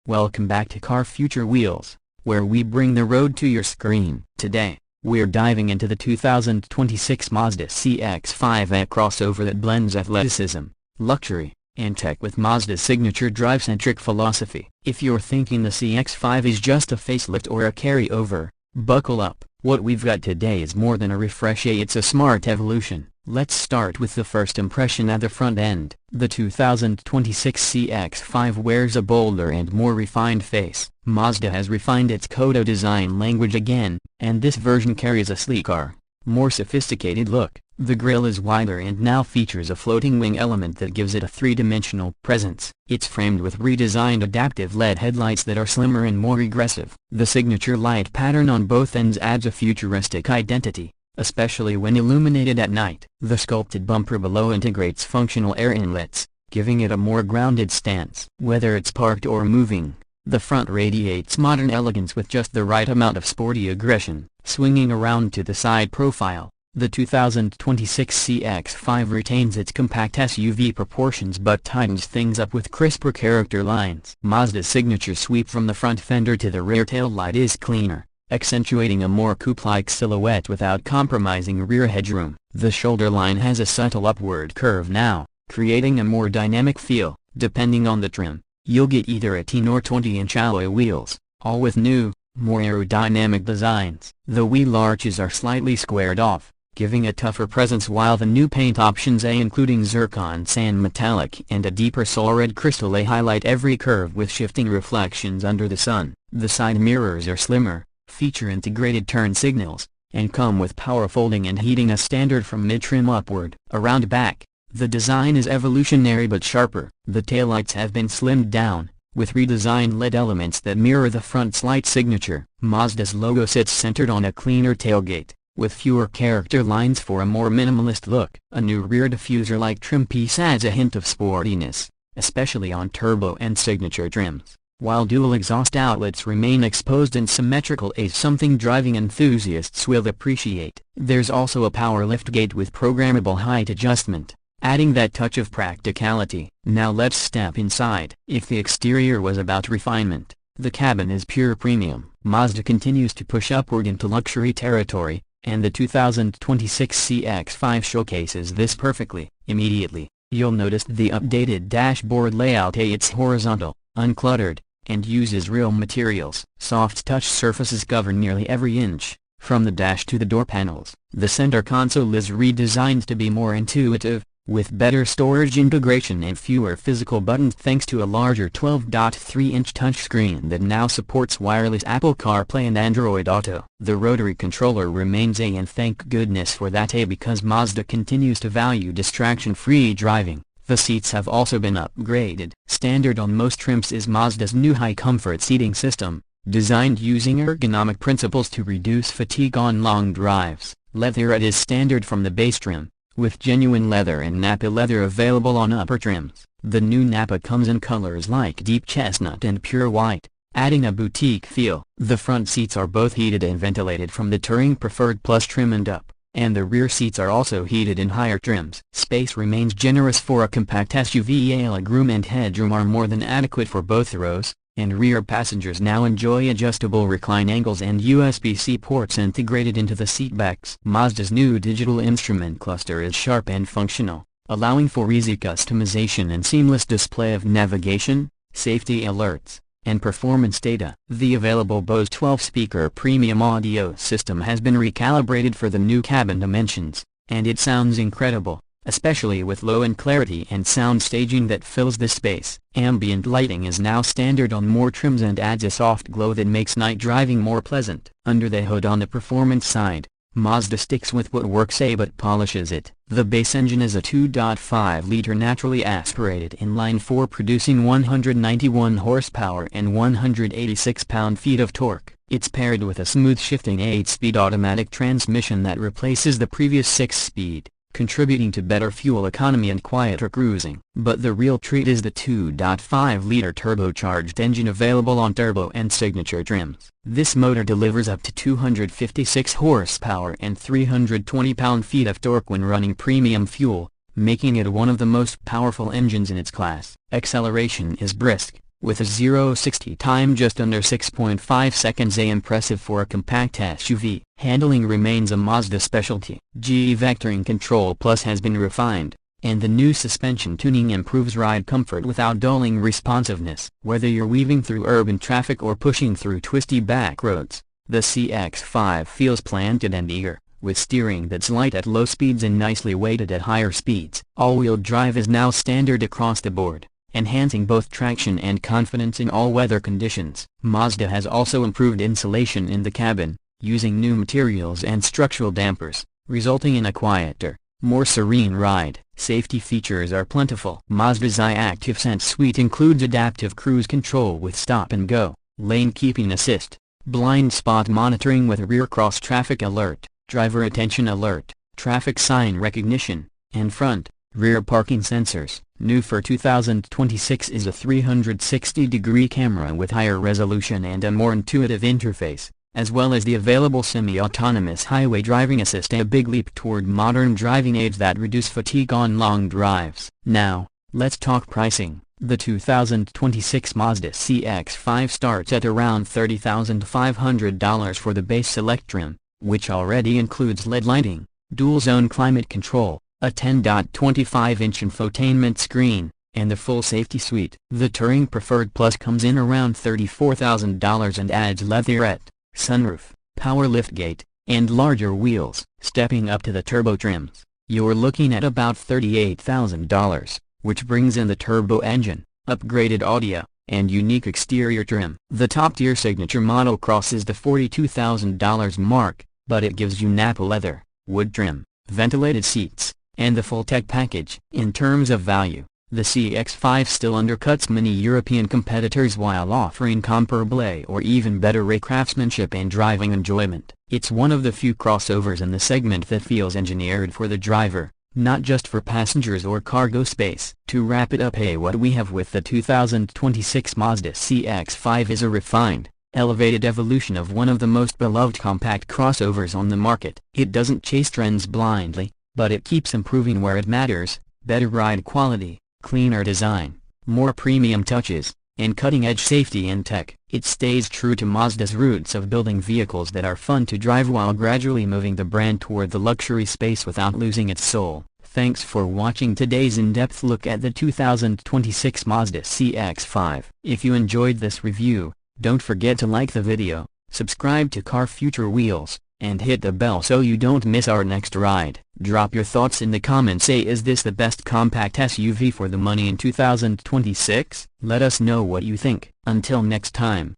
Welcome back to Car Future Wheels, where we bring the road to your screen. Today, we're diving into the 2026 Mazda CX-5, a crossover that blends athleticism, luxury, and tech with Mazda's signature drive-centric philosophy. If you're thinking the CX-5 is just a facelift or a carryover, buckle up. What we've got today is more than a refresh, it's a smart evolution. Let's start with the first impression at the front end. The 2026 CX-5 wears a bolder and more refined face. Mazda has refined its Kodo design language again, and this version carries a sleeker, more sophisticated look. The grille is wider and now features a floating wing element that gives it a three-dimensional presence. It's framed with redesigned adaptive LED headlights that are slimmer and more aggressive. The signature light pattern on both ends adds a futuristic identity, especially when illuminated at night. The sculpted bumper below integrates functional air inlets, giving it a more grounded stance. Whether it's parked or moving, the front radiates modern elegance with just the right amount of sporty aggression. Swinging around to the side profile, the 2026 CX-5 retains its compact SUV proportions but tightens things up with crisper character lines. Mazda's signature sweep from the front fender to the rear taillight is cleaner, accentuating a more coupe-like silhouette without compromising rear headroom. The shoulder line has a subtle upward curve now, creating a more dynamic feel. Depending on the trim, you'll get either 18 or 20-inch alloy wheels, all with new, more aerodynamic designs. The wheel arches are slightly squared off, giving a tougher presence, while the new paint options including zircon sand metallic and a deeper sol red crystal highlight every curve with shifting reflections under the sun. The side mirrors are slimmer, feature integrated turn signals, and come with power folding and heating as standard from mid-trim upward. Around back, the design is evolutionary but sharper. The taillights have been slimmed down, with redesigned LED elements that mirror the front's light signature. Mazda's logo sits centered on a cleaner tailgate, with fewer character lines for a more minimalist look. A new rear diffuser-like trim piece adds a hint of sportiness, especially on turbo and signature trims, while dual exhaust outlets remain exposed and symmetrical, something driving enthusiasts will appreciate. There's also a power liftgate with programmable height adjustment, adding that touch of practicality. Now let's step inside. If the exterior was about refinement, the cabin is pure premium. Mazda continues to push upward into luxury territory, and the 2026 CX-5 showcases this perfectly. Immediately, you'll notice the updated dashboard layout. It's horizontal, uncluttered, and uses real materials. Soft touch surfaces cover nearly every inch, from the dash to the door panels. The center console is redesigned to be more intuitive, with better storage integration and fewer physical buttons thanks to a larger 12.3-inch touchscreen that now supports wireless Apple CarPlay and Android Auto. The rotary controller remains and thank goodness for that because Mazda continues to value distraction-free driving. The seats have also been upgraded. Standard on most trims is Mazda's new high-comfort seating system, designed using ergonomic principles to reduce fatigue on long drives. Leatherette is standard from the base trim, with genuine leather and Nappa leather available on upper trims. The new Nappa comes in colors like deep chestnut and pure white, adding a boutique feel. The front seats are both heated and ventilated from the Touring Preferred Plus trim and up, and the rear seats are also heated in higher trims. Space remains generous for a compact SUV. Legroom and headroom are more than adequate for both rows, and rear passengers now enjoy adjustable recline angles and USB-C ports integrated into the seatbacks. Mazda's new digital instrument cluster is sharp and functional, allowing for easy customization and seamless display of navigation, safety alerts, and performance data. The available Bose 12-speaker premium audio system has been recalibrated for the new cabin dimensions, and it sounds incredible, especially with low-end clarity and sound staging that fills the space. Ambient lighting is now standard on more trims and adds a soft glow that makes night driving more pleasant. Under the hood on the performance side, Mazda sticks with what works but polishes it. The base engine is a 2.5-liter naturally aspirated inline-4 producing 191 horsepower and 186 pound-feet of torque. It's paired with a smooth shifting 8-speed automatic transmission that replaces the previous 6-speed, contributing to better fuel economy and quieter cruising. But the real treat is the 2.5-liter turbocharged engine available on turbo and signature trims. This motor delivers up to 256 horsepower and 320 pound-feet of torque when running premium fuel, making it one of the most powerful engines in its class. Acceleration is brisk, with a 0-60 time just under 6.5 seconds, impressive for a compact SUV. Handling remains a Mazda specialty. G-Vectoring Control Plus has been refined, and the new suspension tuning improves ride comfort without dulling responsiveness. Whether you're weaving through urban traffic or pushing through twisty back roads, the CX-5 feels planted and eager, with steering that's light at low speeds and nicely weighted at higher speeds. All-wheel drive is now standard across the board, enhancing both traction and confidence in all weather conditions. Mazda has also improved insulation in the cabin, using new materials and structural dampers, resulting in a quieter, more serene ride. Safety features are plentiful. Mazda's i-Activsense suite includes adaptive cruise control with stop and go, lane keeping assist, blind spot monitoring with rear cross traffic alert, driver attention alert, traffic sign recognition, and front, rear parking sensors. New for 2026 is a 360-degree camera with higher resolution and a more intuitive interface, as well as the available semi-autonomous highway driving assist, a big leap toward modern driving aids that reduce fatigue on long drives. Now, let's talk pricing. The 2026 Mazda CX-5 starts at around $30,500 for the base select trim, which already includes LED lighting, dual-zone climate control, a 10.25-inch infotainment screen, and the full safety suite. The Touring Preferred Plus comes in around $34,000 and adds leatherette, sunroof, power liftgate, and larger wheels. Stepping up to the turbo trims, you're looking at about $38,000, which brings in the turbo engine, upgraded audio, and unique exterior trim. The top-tier signature model crosses the $42,000 mark, but it gives you Napa leather, wood trim, ventilated seats, and the full tech package. In terms of value, the CX-5 still undercuts many European competitors while offering comparable or even better craftsmanship and driving enjoyment. It's one of the few crossovers in the segment that feels engineered for the driver, not just for passengers or cargo space. To wrap it up, what we have with the 2026 Mazda CX-5 is a refined, elevated evolution of one of the most beloved compact crossovers on the market. It doesn't chase trends blindly, but it keeps improving where it matters: better ride quality, cleaner design, more premium touches, and cutting-edge safety and tech. It stays true to Mazda's roots of building vehicles that are fun to drive while gradually moving the brand toward the luxury space without losing its soul. Thanks for watching today's in-depth look at the 2026 Mazda CX-5. If you enjoyed this review, don't forget to like the video, subscribe to Car Future Wheels, and hit the bell so you don't miss our next ride. Drop your thoughts in the comments. Is this the best compact SUV for the money in 2026? Let us know what you think. Until next time.